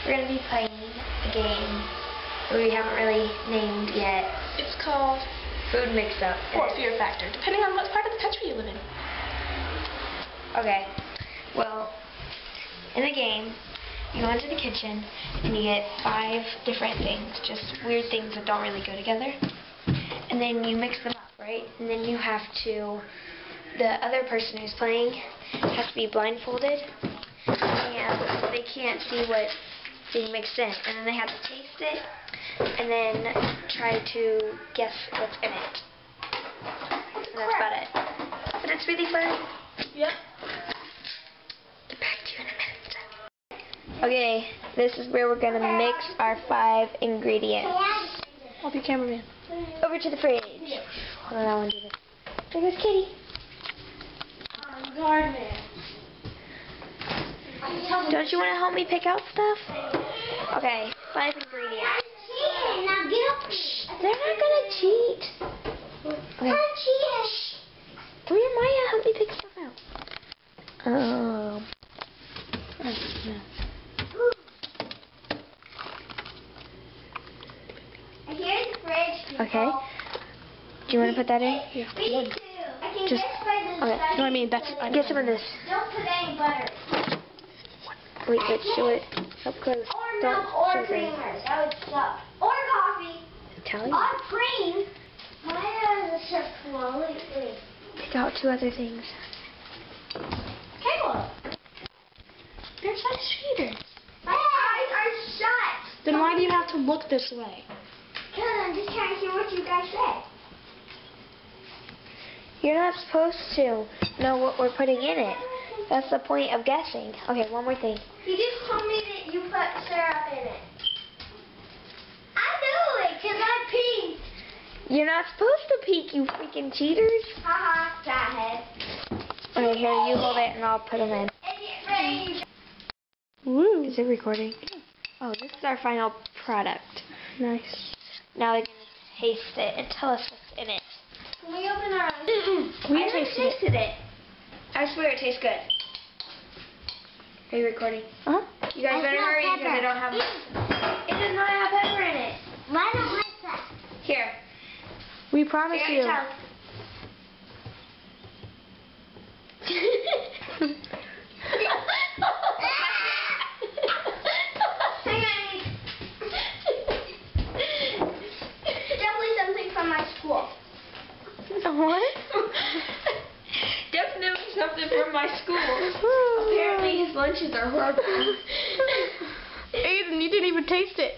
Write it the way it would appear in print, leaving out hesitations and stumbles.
We're going to be playing a game that we haven't really named yet. It's called Food Mix-Up. Or Fear Factor, depending on what part of the country you live in. Okay. Well, in the game, you go into the kitchen and you get 5 different things, just weird things that don't really go together. And then you mix them up, right? And then you have to, the other person who's playing has to be blindfolded and they can't see what's being mixed in. And then they have to taste it and then try to guess what's in it. And that's about it. But it's really fun. Yep. Back to you in a minute. Okay, this is where we're going to mix our 5 ingredients. I'll be cameraman. Over to the fridge. Hold on, I want to do this. There goes Kitty. I'm guard man. Don't you want to help me pick out stuff? Okay, 5 ingredients. Now get up. They're not going to cheat. Okay. Come here, Maya, help me pick stuff out. No. Here's the fridge. Okay. Do you want to put that in? Yeah. Me too. I can Just- okay. okay. No, I mean, that's... Get some of this. Don't put any butter. Wait, show it up close. Or Don't milk or show things. creamers. That would suck. Or coffee. Italian. Or cream. Mine doesn't suck completely. Pick out 2 other things. Caleb. They're such cheaters. My eyes are shut. Then why do you have to look this way? Because I'm just trying to hear what you guys say. You're not supposed to know what we're putting in it. That's the point of guessing. Okay, one more thing. You just told me that you put syrup in it. I knew it because I peeked. You're not supposed to peek, you freaking cheaters. Haha, fathead. Okay, here, you hold it and I'll put them in. Idiot brain. Woo. Is it recording? Oh, this is our final product. Nice. Now we're going to taste it and tell us what's in it. Can we open our eyes? I haven't tasted it. I swear it tastes good. Are you recording? Uh-huh. You guys better hurry because I don't have... It does not have pepper in it. I don't like that. Here. We promise Take out your you. tongue. Hang on. Definitely something from my school. What? Definitely something from my school. Apparently his lunches are horrible. Aiden, you didn't even taste it.